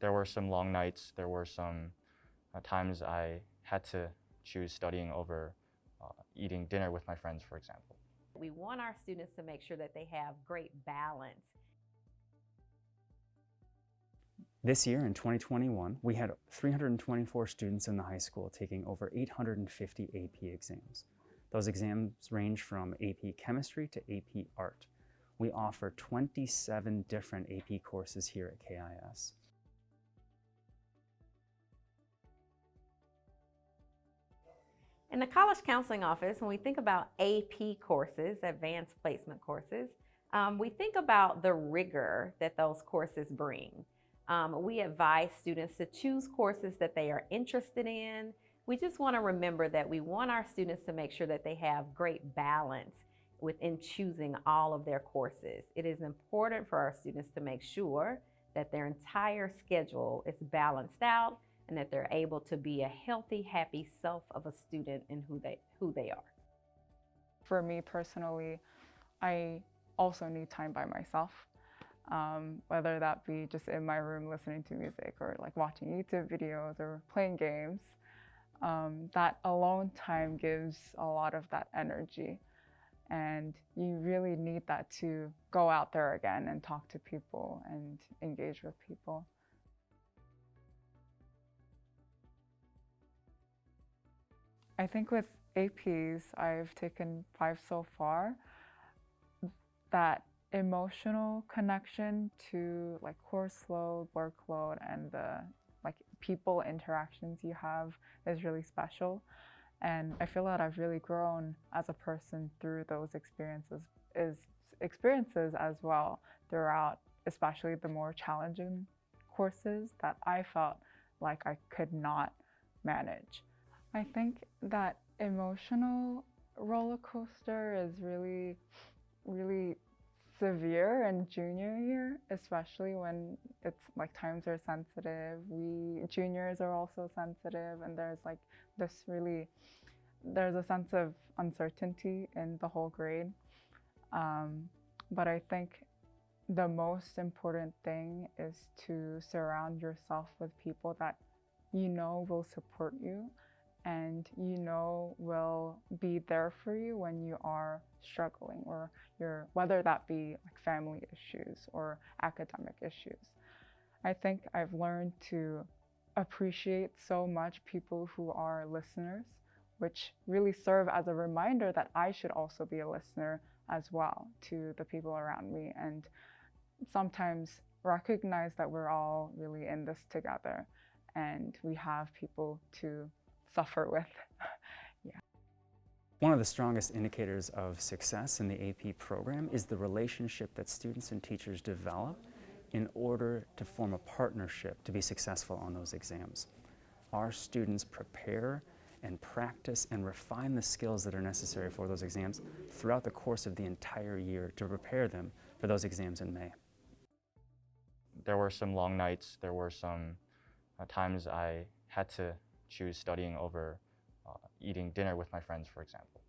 There were some long nights. There were some times I had to choose studying over eating dinner with my friends, for example. We want our students to make sure that they have great balance. This year, in 2021, we had 324 students in the high school taking over 850 AP exams. Those exams range from AP Chemistry to AP Art. We offer 27 different AP courses here at KIS. In the College Counseling Office, when we think about AP courses, advanced placement courses, we think about the rigor that those courses bring. We advise students to choose courses that they are interested in. We just want to remember that we want our students to make sure that they have great balance within choosing all of their courses. It is important for our students to make sure that their entire schedule is balanced out and that they're able to be a healthy, happy self of a student in who they are. For me personally, I also need time by myself, whether that be just in my room listening to music or like watching YouTube videos or playing games. That alone time gives a lot of that energy, and you really need that to go out there again and talk to people and engage with people. I think with APs, I've taken 5 so far, that emotional connection to like course load, workload, and the like people interactions you have is really special. And I feel that I've really grown as a person through those experiences as well throughout, especially the more challenging courses that I felt like I could not manage. I think that emotional roller coaster is really, really severe in junior year, especially when it's like times are sensitive. We juniors are also sensitive, and there's like this really, there's a sense of uncertainty in the whole grade. But I think the most important thing is to surround yourself with people that you know will support you and you know will be there for you when you are struggling, or whether that be like family issues or academic issues. I think I've learned to appreciate so much people who are listeners, which really serve as a reminder that I should also be a listener as well to the people around me, and sometimes recognize that we're all really in this together and we have people to suffer with. Yeah. One of the strongest indicators of success in the AP program is the relationship that students and teachers develop in order to form a partnership to be successful on those exams. Our students prepare and practice and refine the skills that are necessary for those exams throughout the course of the entire year to prepare them for those exams in May. There were some long nights. There were some times I had to choose studying over eating dinner with my friends, for example.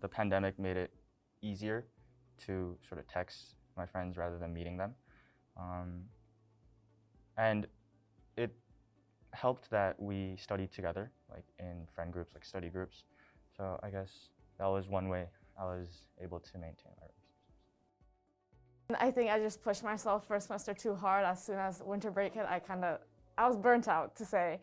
The pandemic made it easier to sort of text my friends rather than meeting them. And it helped that we studied together, like in friend groups, like study groups. So I guess that was one way I was able to maintain my relationships. I think I just pushed myself first semester too hard. As soon as winter break hit, I was burnt out, to say.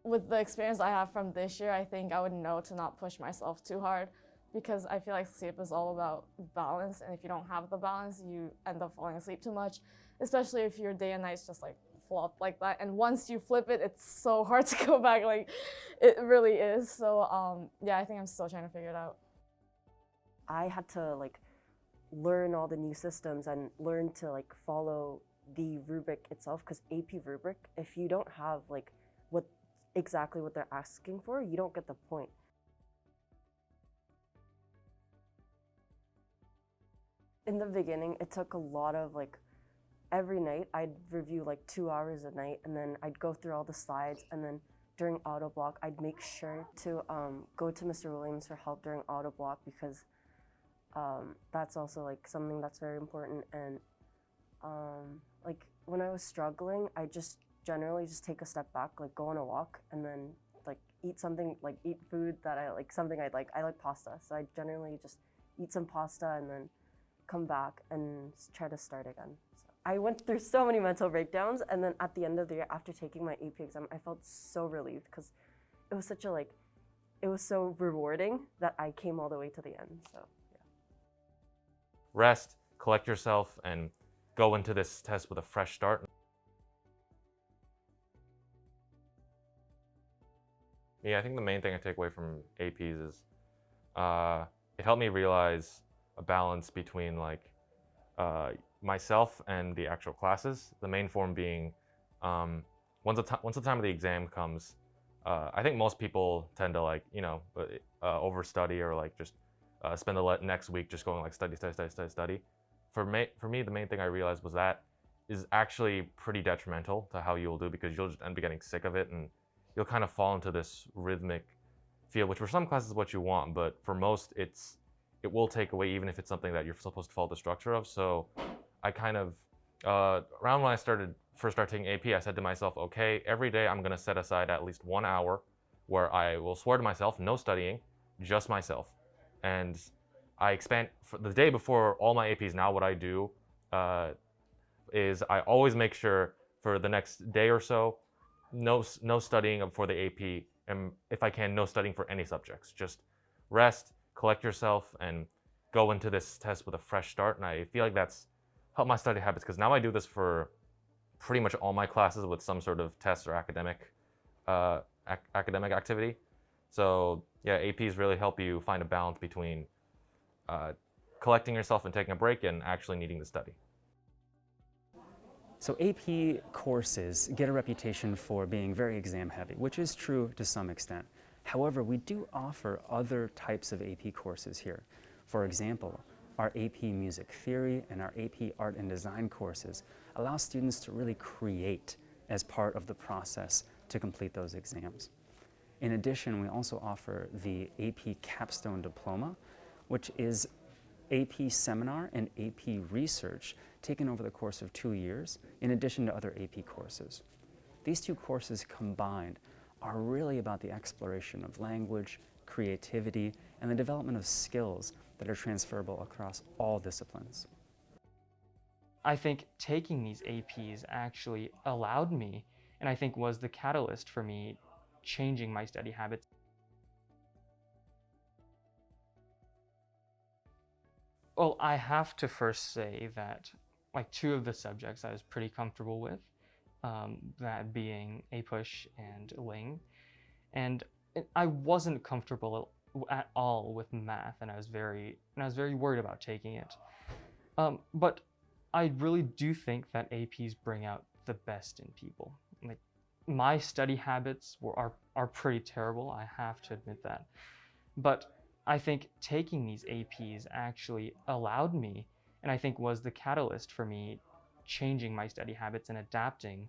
With the experience I have from this year, I think I would know to not push myself too hard, because I feel like sleep is all about balance, and if you don't have the balance, you end up falling asleep too much, especially if your day and nights just like flop like that. And once you flip it, it's so hard to go back, like it really is. So yeah, I think I'm still trying to figure it out. I had to like learn all the new systems and learn to like follow the rubric itself, because AP rubric, if you don't have like exactly what they're asking for, you don't get the point. In the beginning, it took a lot of like, every night I'd review like 2 hours a night, and then I'd go through all the slides and then during auto block, I'd make sure to go to Mr. Williams for help during auto block because that's also like something that's very important. And like when I was struggling, I just generally just take a step back, like go on a walk, and then like eat something, like eat food that I like, something I'd like. I like pasta, so I generally just eat some pasta and then come back and try to start again. So I went through so many mental breakdowns, and then at the end of the year, after taking my AP exam, I felt so relieved because it was such a like, it was so rewarding that I came all the way to the end. So yeah. Rest, collect yourself, and go into this test with a fresh start. Yeah, I think the main thing I take away from APs is it helped me realize a balance between like myself and the actual classes. The main form being once the time of the exam comes, I think most people tend to like overstudy or like just spend the next week just going like study. For me, the main thing I realized was that is actually pretty detrimental to how you'll do because you'll just end up getting sick of it and you'll kind of fall into this rhythmic feel, which for some classes is what you want, but for most it will take away even if it's something that you're supposed to follow the structure of. So I kind of, around when I first started taking AP, I said to myself, okay, every day I'm gonna set aside at least 1 hour where I will swear to myself, no studying, just myself. And I expand, for the day before all my APs, now what I do is I always make sure for the next day or so, no studying for the AP, and if I can, no studying for any subjects. Just rest, collect yourself, and go into this test with a fresh start. And I feel like that's helped my study habits because now I do this for pretty much all my classes with some sort of test or academic activity. So yeah, APs really help you find a balance between collecting yourself and taking a break and actually needing to study. So AP courses get a reputation for being very exam heavy, which is true to some extent. However, we do offer other types of AP courses here. For example, our AP Music Theory and our AP Art and Design courses allow students to really create as part of the process to complete those exams. In addition, we also offer the AP Capstone Diploma, which is AP Seminar and AP Research taken over the course of 2 years, in addition to other AP courses. These two courses combined are really about the exploration of language, creativity, and the development of skills that are transferable across all disciplines. I think taking these APs actually allowed me, and I think was the catalyst for me changing my study habits. Well, I have to first say that like 2 of the subjects I was pretty comfortable with, that being APUSH and Ling, and I wasn't comfortable at all with math, and I was very worried about taking it. But I really do think that APs bring out the best in people. Like my study habits are pretty terrible. I have to admit that, but I think taking these APs actually allowed me, and I think was the catalyst for me changing my study habits and adapting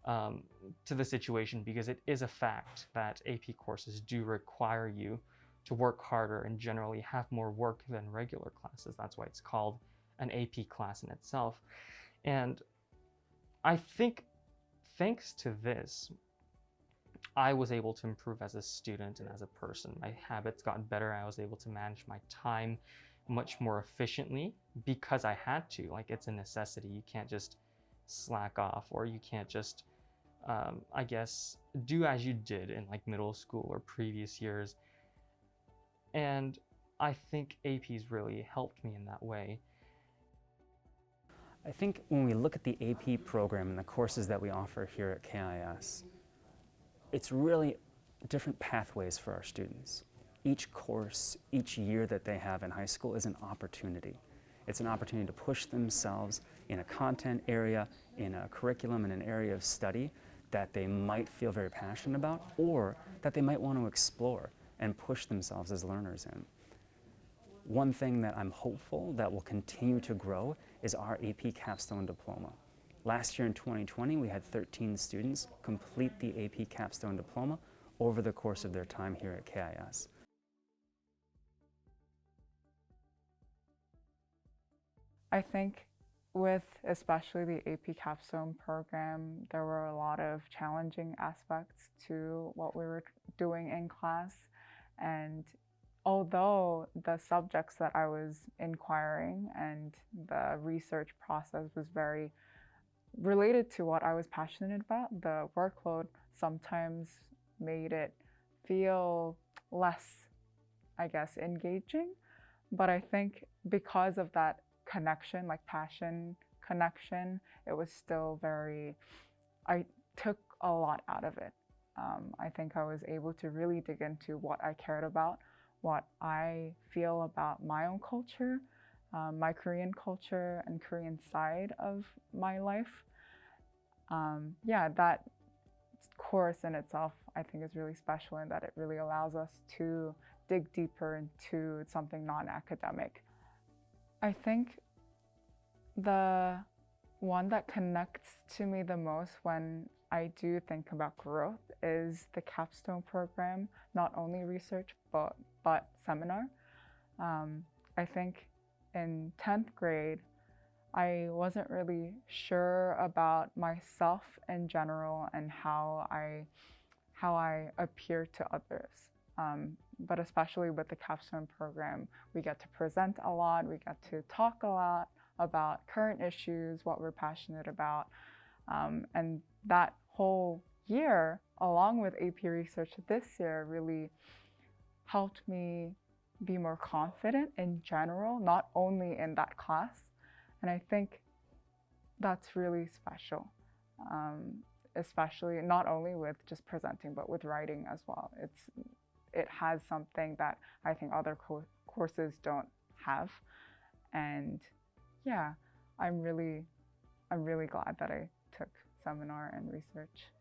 to the situation, because it is a fact that AP courses do require you to work harder and generally have more work than regular classes. That's why it's called an AP class in itself. And I think thanks to this, I was able to improve as a student and as a person. My habits got better. I was able to manage my time much more efficiently because I had to. Like, it's a necessity. You can't just slack off, or you can't just, I guess, do as you did in like middle school or previous years. And I think APs really helped me in that way. I think when we look at the AP program and the courses that we offer here at KIS, it's really different pathways for our students. Each course, each year that they have in high school is an opportunity. It's an opportunity to push themselves in a content area, in a curriculum, in an area of study that they might feel very passionate about, or that they might want to explore and push themselves as learners in. One thing that I'm hopeful that will continue to grow is our AP Capstone Diploma. Last year in 2020, we had 13 students complete the AP Capstone Diploma over the course of their time here at KIS. I think with especially the AP Capstone program, there were a lot of challenging aspects to what we were doing in class. And although the subjects that I was inquiring and the research process was very related to what I was passionate about, the workload sometimes made it feel less, I guess, engaging. But I think because of that connection, like passion connection, it was still I took a lot out of it. I think I was able to really dig into what I cared about, what I feel about my own culture, my Korean culture and Korean side of my life. Yeah, that course in itself, I think, is really special in that it really allows us to dig deeper into something non-academic. I think the one that connects to me the most when I do think about growth is the capstone program, not only research, but seminar. I think in 10th grade, I wasn't really sure about myself in general and how I appear to others. But especially with the capstone program, we get to present a lot, we get to talk a lot about current issues, what we're passionate about. And that whole year, along with AP Research this year, really helped me be more confident in general, not only in that class. And I think that's really special, especially not only with just presenting, but with writing as well. It has something that I think other courses don't have. And yeah, I'm really glad that I took seminar and research.